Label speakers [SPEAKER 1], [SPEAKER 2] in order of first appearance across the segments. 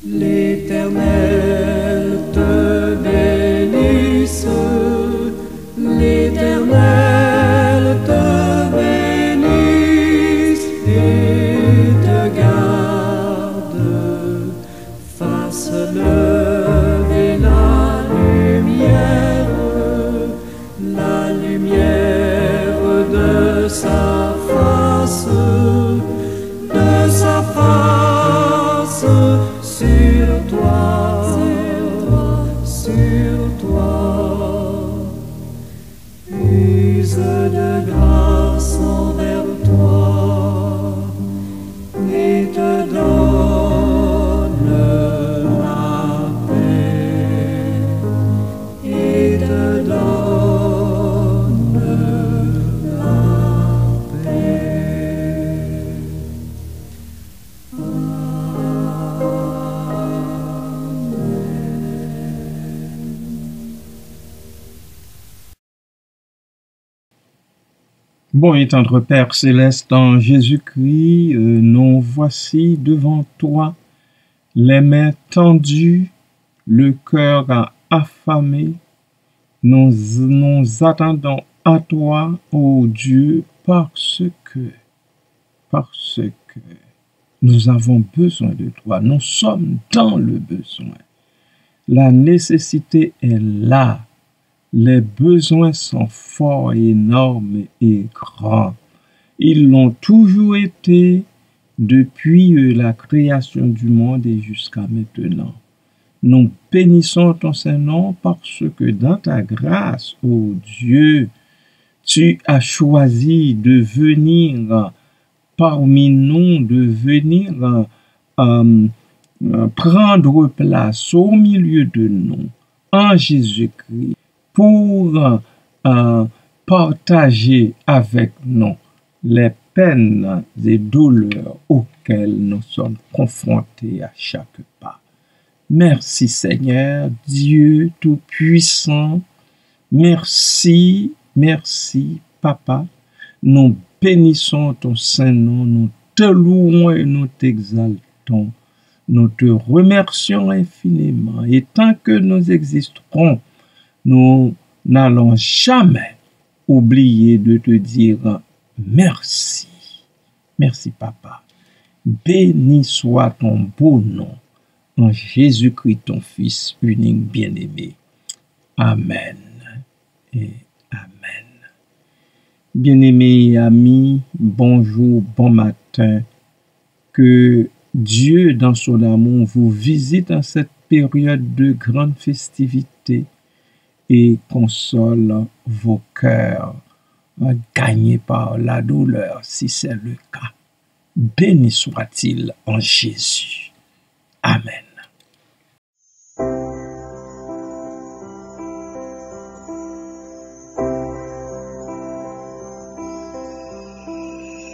[SPEAKER 1] L'Éternel te bénisse, l'Éternel te bénisse et te garde, fasse lever la lumière de sa face sur toi, use de grâce envers toi et te donne la paix, et te donne la paix.
[SPEAKER 2] Bon et tendre Père céleste, en Jésus-Christ, nous voici devant toi, les mains tendues, le cœur affamé. Nous attendons à toi, ô Dieu, parce que nous avons besoin de toi. Nous sommes dans le besoin. La nécessité est là. Les besoins sont forts, énormes et grands. Ils l'ont toujours été depuis la création du monde et jusqu'à maintenant. Nous bénissons ton Saint-Nom parce que dans ta grâce, ô Dieu, tu as choisi de venir parmi nous, de venir prendre place au milieu de nous, en Jésus-Christ, pour partager avec nous les peines et douleurs auxquelles nous sommes confrontés à chaque pas. Merci Seigneur, Dieu Tout-Puissant. Merci, merci Papa. Nous bénissons ton Saint-Nom, nous te louons et nous t'exaltons. Nous te remercions infiniment. Et tant que nous existerons, nous n'allons jamais oublier de te dire merci. Merci, Papa. Béni soit ton beau nom, en Jésus-Christ, ton Fils unique bien-aimé. Amen et Amen. Bien-aimés amis, bonjour, bon matin. Que Dieu, dans son amour, vous visite en cette période de grande festivité et console vos cœurs gagnés par la douleur, si c'est le cas. Béni soit-il en Jésus. Amen.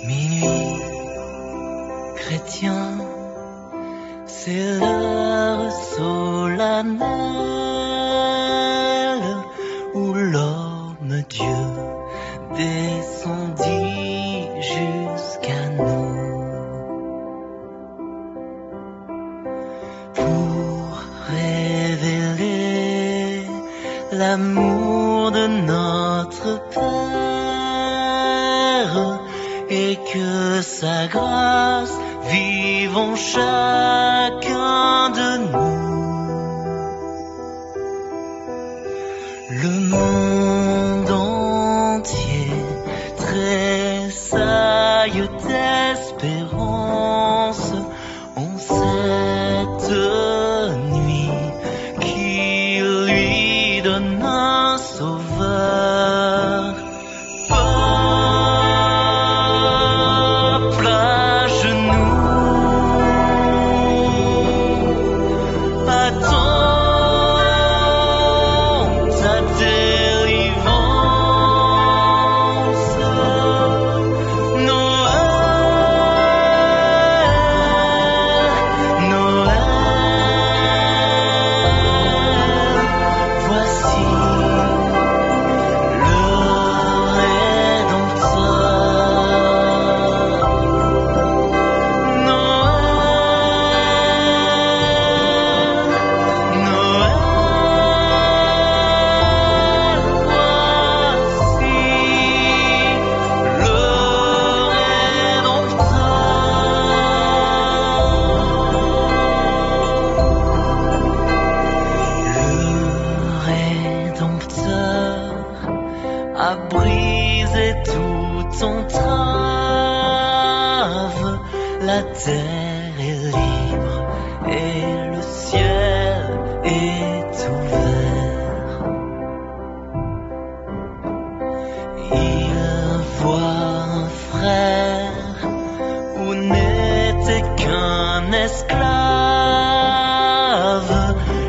[SPEAKER 3] Minuit, chrétien, c'est l'heure solennelle où l'homme Dieu descendit jusqu'à nous pour révéler l'amour de notre Père et que sa grâce vive en chacun de nous. Le monde entier tressaille d'espérance en cette nuit qui lui donne un sauveur. Peuple à genoux, terre est libre et le ciel est ouvert. Il voit un frère où n'était qu'un esclave.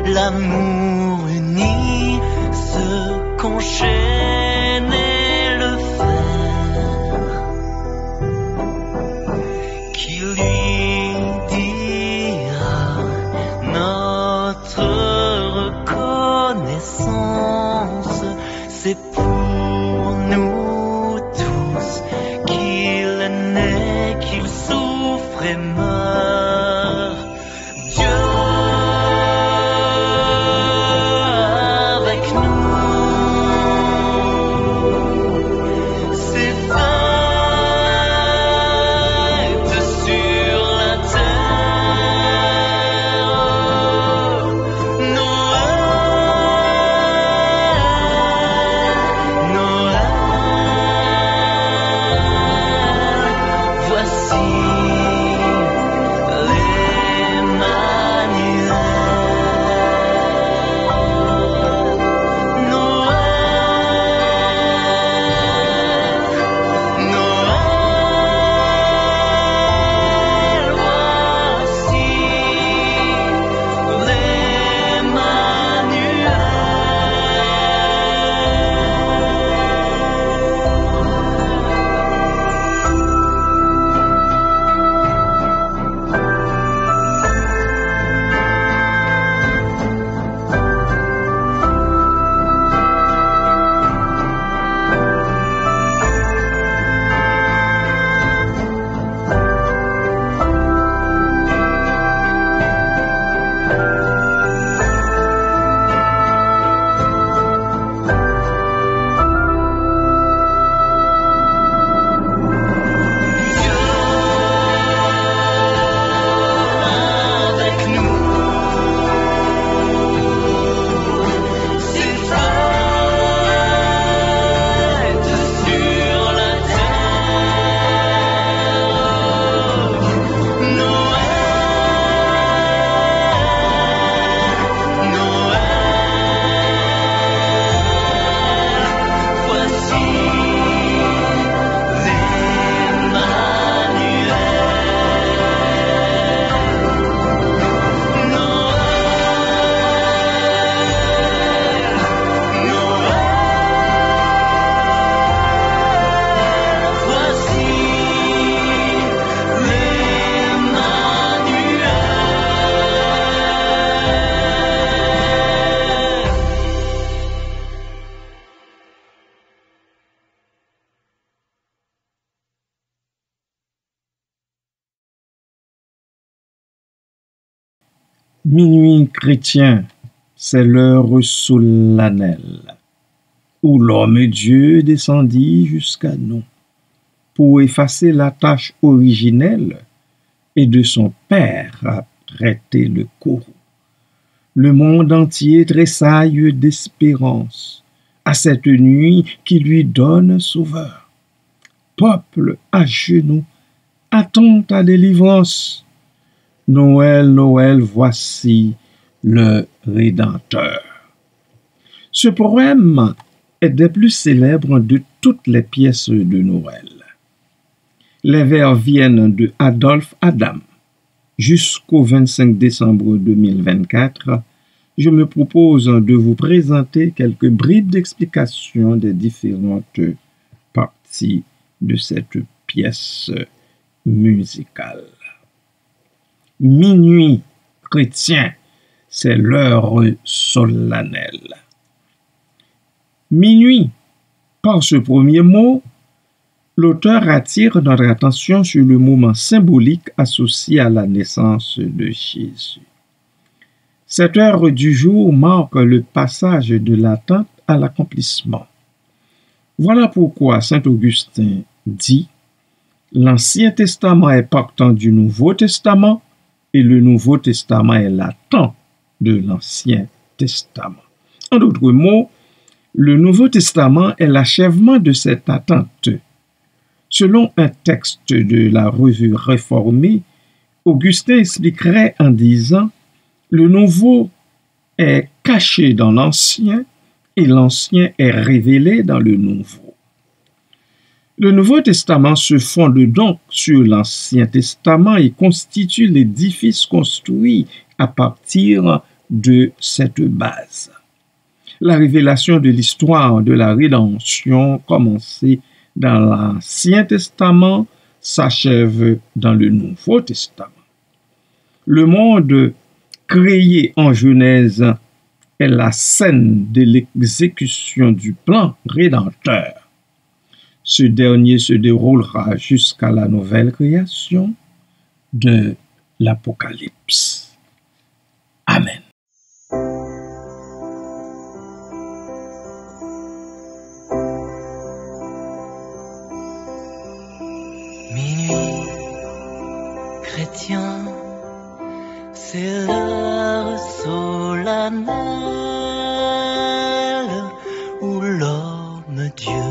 [SPEAKER 3] L'amour unit ce qu'enchaînait le fer, qui lui dira notre reconnaissance, c'est pour nous tous qu'il est né, qu'il souffre et meurt. Dieu avec nous, ses fêtes sur la terre. Noël, Noël, voici l'Emmanuel. Noël, Noël, voici
[SPEAKER 2] Minuit chrétien, c'est l'heure solennelle où l'homme Dieu descendit jusqu'à nous pour effacer la tâche originelle et de son Père à traiter le courroux. Le monde entier tressaille d'espérance à cette nuit qui lui donne sauveur. Peuple à genoux, attends ta délivrance. Noël, Noël, voici le Rédempteur. Ce poème est des plus célèbres de toutes les pièces de Noël. Les vers viennent de Adolphe Adam. Jusqu'au 25 décembre 2024, je me propose de vous présenter quelques bribes d'explication des différentes parties de cette pièce musicale. Minuit chrétien, c'est l'heure solennelle. Minuit, par ce premier mot, l'auteur attire notre attention sur le moment symbolique associé à la naissance de Jésus. Cette heure du jour marque le passage de l'attente à l'accomplissement. Voilà pourquoi saint Augustin dit « L'Ancien Testament est portant du Nouveau Testament et le Nouveau Testament est l'attente de l'Ancien Testament. » En d'autres mots, le Nouveau Testament est l'achèvement de cette attente. Selon un texte de la Revue réformée, Augustin expliquerait en disant « Le nouveau est caché dans l'ancien et l'ancien est révélé dans le nouveau ». Le Nouveau Testament se fonde donc sur l'Ancien Testament et constitue l'édifice construit à partir de cette base. La révélation de l'histoire de la rédemption commencée dans l'Ancien Testament s'achève dans le Nouveau Testament. Le monde créé en Genèse est la scène de l'exécution du plan rédempteur. Ce dernier se déroulera jusqu'à la nouvelle création de l'Apocalypse. Amen.
[SPEAKER 3] Minuit, chrétien, c'est l'heure solennelle où l'homme Dieu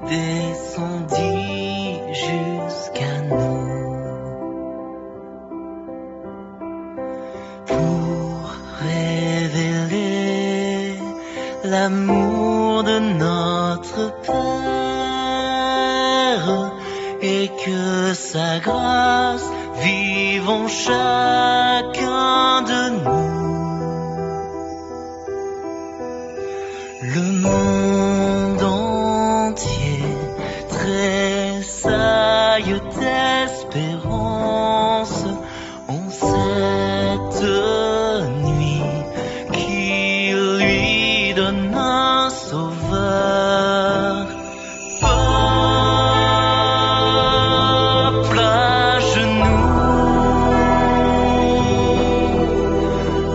[SPEAKER 3] descendit jusqu'à nous pour révéler l'amour de notre Père et que sa grâce vive en chacun de nous. Le monde entier tressaille d'espérance en cette nuit qui lui donne un sauveur. Peuple à genoux,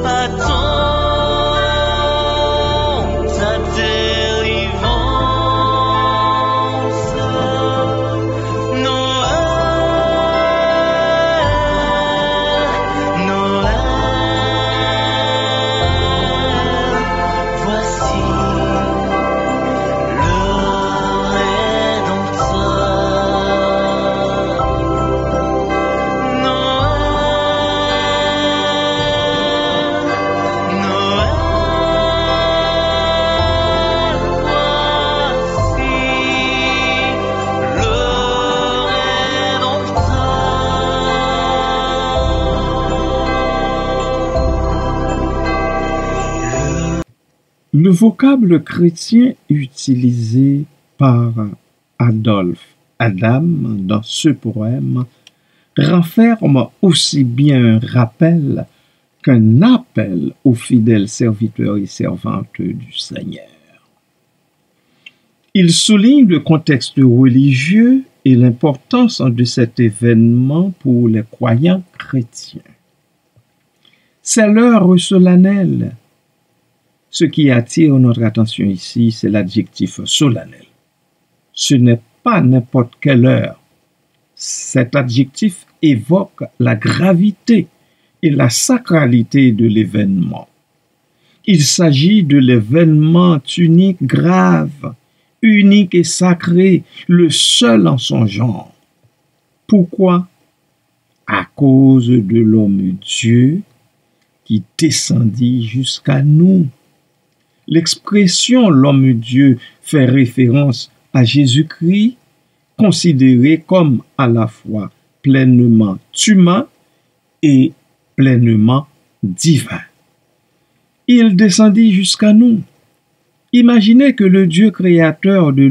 [SPEAKER 3] attends ta délivrance. Noël, Noël, voici le Rédempteur. Noël, Noël, voici le Rédempteur.
[SPEAKER 2] Le vocable chrétien utilisé par Adolphe Adam dans ce poème renferme aussi bien un rappel qu'un appel aux fidèles serviteurs et servantes du Seigneur. Il souligne le contexte religieux et l'importance de cet événement pour les croyants chrétiens. C'est l'heure solennelle. Ce qui attire notre attention ici, c'est l'adjectif solennel. Ce n'est pas n'importe quelle heure. Cet adjectif évoque la gravité et la sacralité de l'événement. Il s'agit de l'événement unique, grave, unique et sacré, le seul en son genre. Pourquoi? À cause de l'homme Dieu qui descendit jusqu'à nous. L'expression l'homme Dieu fait référence à Jésus-Christ, considéré comme à la fois pleinement humain et pleinement divin. Il descendit jusqu'à nous. Imaginez que le Dieu créateur de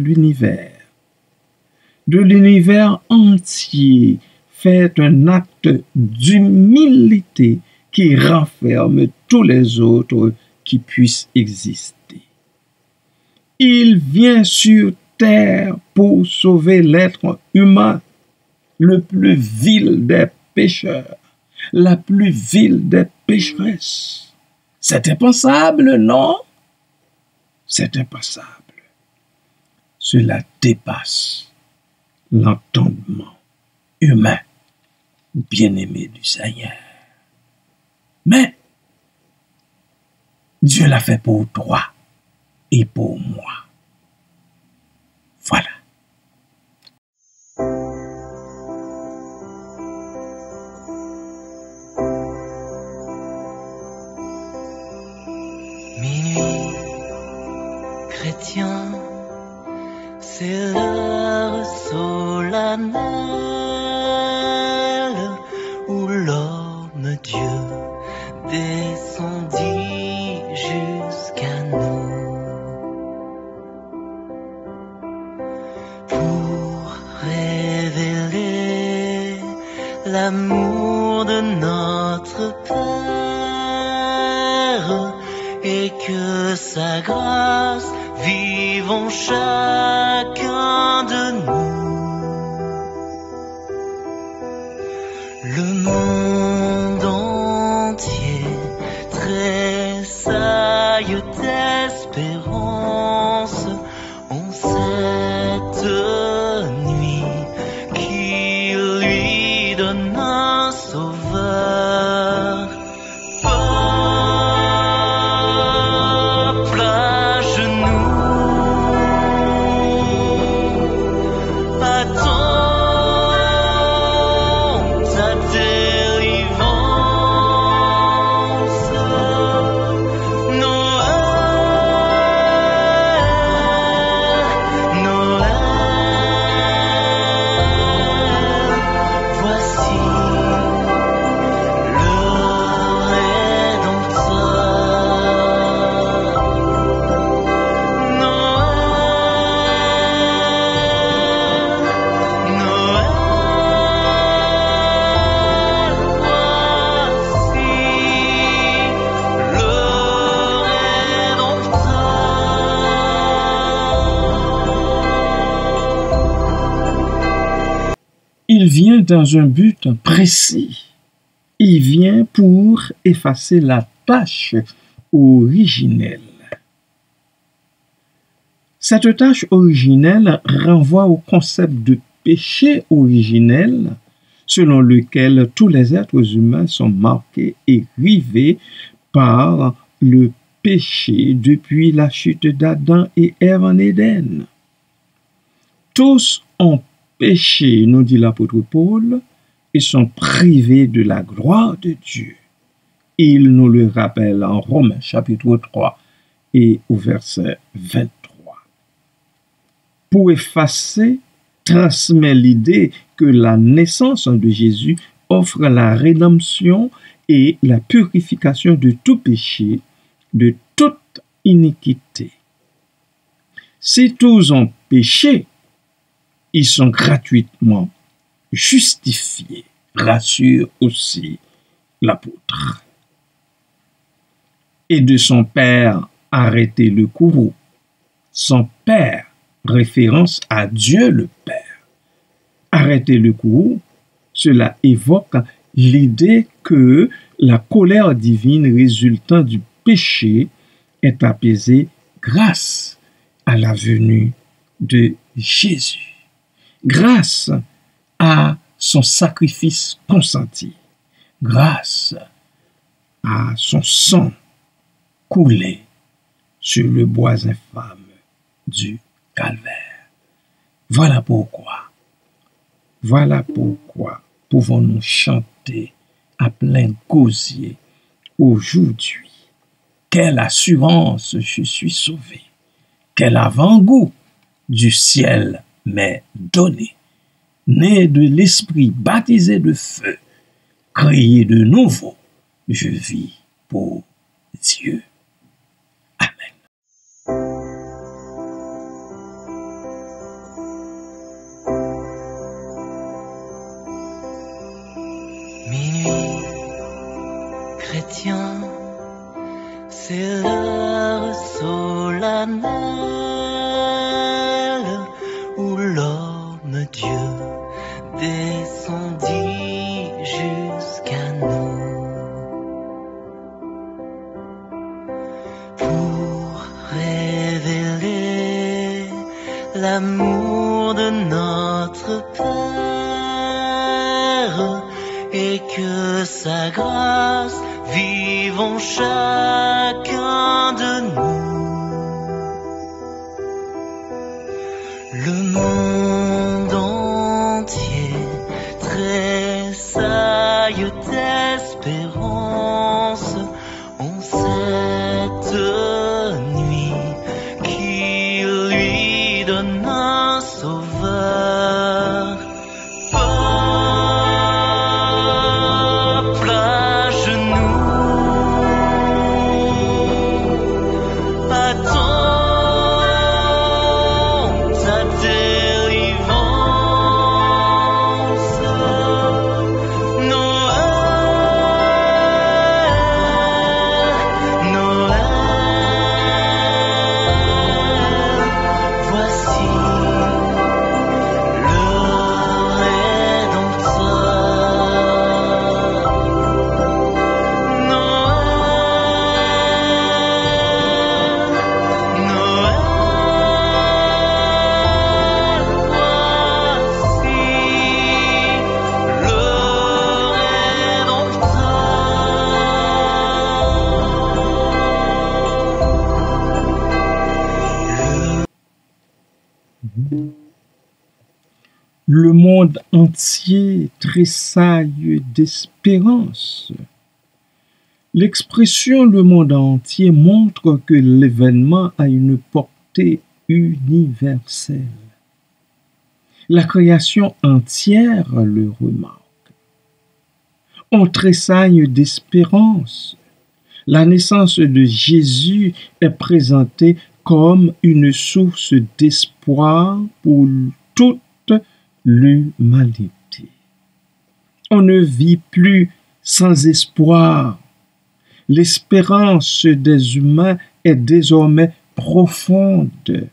[SPEAKER 2] l'univers entier, fait un acte d'humilité qui renferme tous les autres qui puissent exister. Il vient sur terre pour sauver l'être humain, le plus vil des pécheurs, la plus vile des pécheresses. C'est impensable, non? C'est impensable. Cela dépasse l'entendement humain, bien-aimé du Seigneur. Mais Dieu l'a fait pour toi et pour moi. Voilà.
[SPEAKER 3] Minuit, chrétien, c'est l'heure solennelle où l'homme Dieu descendit jusqu'à nous pour révéler l'amour de notre Père et que sa grâce vive en chacun de nous. Le monde entier tressaille d'espérance en cette nuit qui lui donne un sauveur. Peuple à genoux, attends ta délivrance. Noël, Noël, voici le Rédempteur. Noël, Noël, voici le Rédempteur.
[SPEAKER 2] Il vient dans un but précis. Il vient pour effacer la tâche originelle. Cette tâche originelle renvoie au concept de péché originel selon lequel tous les êtres humains sont marqués et rivés par le péché depuis la chute d'Adam et Ève en Éden. Tous ont péché, nous dit l'apôtre Paul, et sont privés de la gloire de Dieu. Il nous le rappelle en Romains chapitre 3 et au verset 23. Pour effacer, transmet l'idée que la naissance de Jésus offre la rédemption et la purification de tout péché, de toute iniquité. Si tous ont péché, ils sont gratuitement justifiés, rassure aussi l'apôtre. Et de son père arrêter le courroux. Son père, référence à Dieu le Père. Arrêter le courroux, cela évoque l'idée que la colère divine résultant du péché est apaisée grâce à la venue de Jésus. Grâce à son sacrifice consenti, grâce à son sang coulé sur le bois infâme du calvaire. Voilà pourquoi pouvons-nous chanter à plein gosier aujourd'hui. Quelle assurance je suis sauvé, quel avant-goût du ciel m'est donné, né de l'esprit, baptisé de feu, créé de nouveau, je vis pour Dieu. Amen.
[SPEAKER 3] Minuit, chrétien, c'est l'heure solennelle où l'homme Dieu descendit jusqu'à nous pour révéler l'amour de notre Père et que sa grâce vive en chacun de nous. Le monde entier tressaille d'espérance en cette
[SPEAKER 2] monde entier tressaille d'espérance. L'expression le monde entier montre que l'événement a une portée universelle. La création entière le remarque. On tressaille d'espérance. La naissance de Jésus est présentée comme une source d'espoir pour toute l'humanité. On ne vit plus sans espoir. L'espérance des humains est désormais profonde.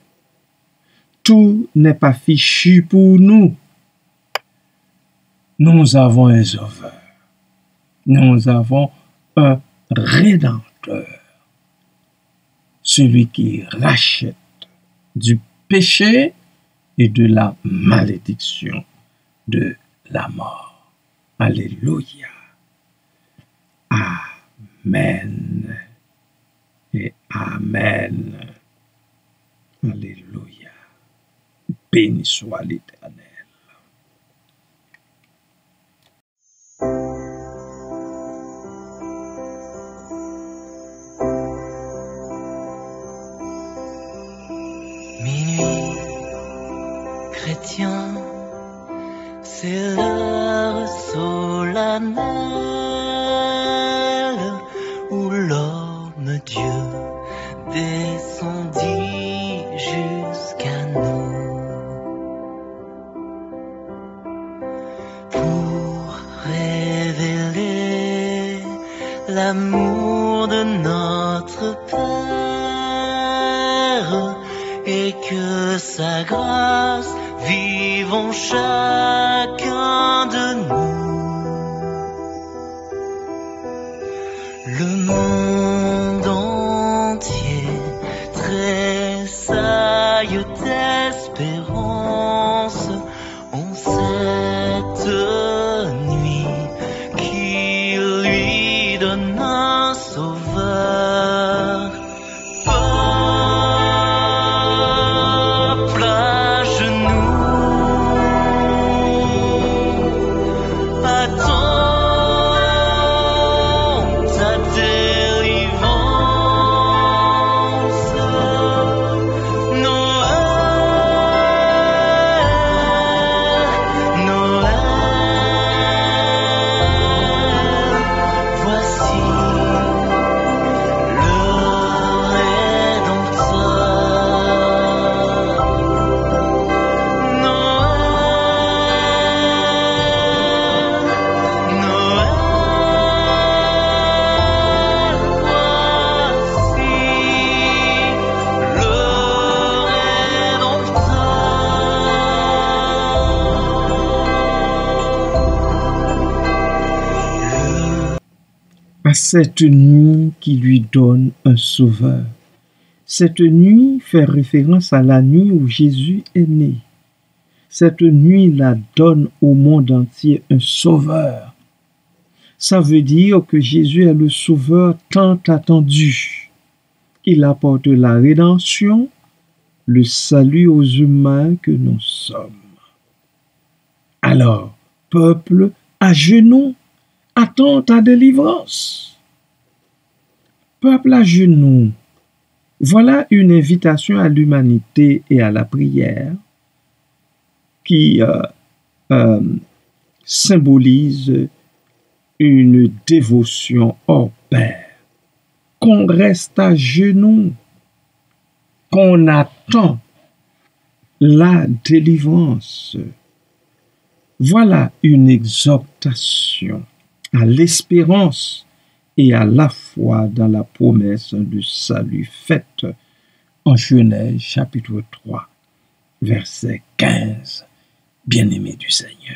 [SPEAKER 2] Tout n'est pas fichu pour nous. Nous avons un sauveur. Nous avons un rédempteur. Celui qui rachète du péché et de la malédiction de la mort. Alléluia. Amen et amen. Alléluia. Béni soit l'Éternel.
[SPEAKER 3] Minuit, chrétien, c'est l'heure solennelle où l'homme Dieu descendit jusqu'à nous pour révéler l'amour de notre Père et que sa grâce vive en chacun de nous. Le monde entier tressaille d'espérance en cette nuit qui lui donne un sauveur. Peuple à genoux, attends ta délivrance. Noël, Noël, voici le Rédempteur. Noël, Noël, voici le Rédempteur.
[SPEAKER 2] À cette nuit qui lui donne un sauveur. Cette nuit fait référence à la nuit où Jésus est né. Cette nuit-là donne au monde entier un sauveur. Ça veut dire que Jésus est le sauveur tant attendu. Il apporte la rédemption, le salut aux humains que nous sommes. Alors, peuple à genoux, attends ta délivrance. Peuple à genoux, voilà une invitation à l'humanité et à la prière qui symbolise une dévotion au Père. Qu'on reste à genoux, qu'on attend la délivrance. Voilà une exhortation à l'espérance et à la foi dans la promesse de salut faite en Genèse chapitre 3, verset 15. Bien-aimés du Seigneur,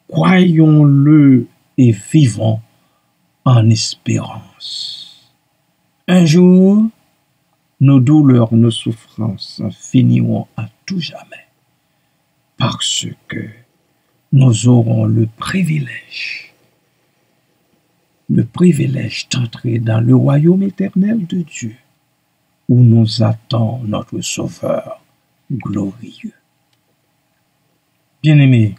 [SPEAKER 2] croyons-le et vivons en espérance. Un jour, nos douleurs, nos souffrances finiront à tout jamais, parce que nous aurons le privilège d'entrer dans le royaume éternel de Dieu, où nous attend notre Sauveur glorieux. Bien-aimés,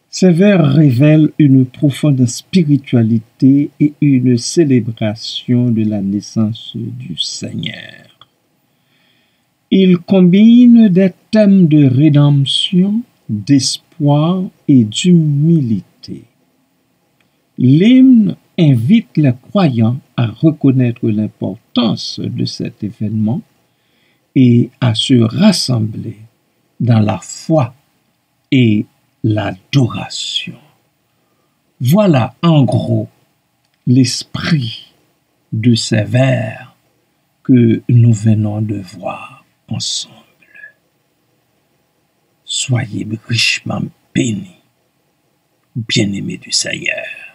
[SPEAKER 2] ces vers révèlent une profonde spiritualité et une célébration de la naissance du Seigneur. Ils combinent des thèmes de rédemption, d'espoir et d'humilité. L'hymne invite les croyants à reconnaître l'importance de cet événement et à se rassembler dans la foi et l'adoration. Voilà en gros l'esprit de ces vers que nous venons de voir ensemble. Soyez richement bénis, bien-aimés du Seigneur.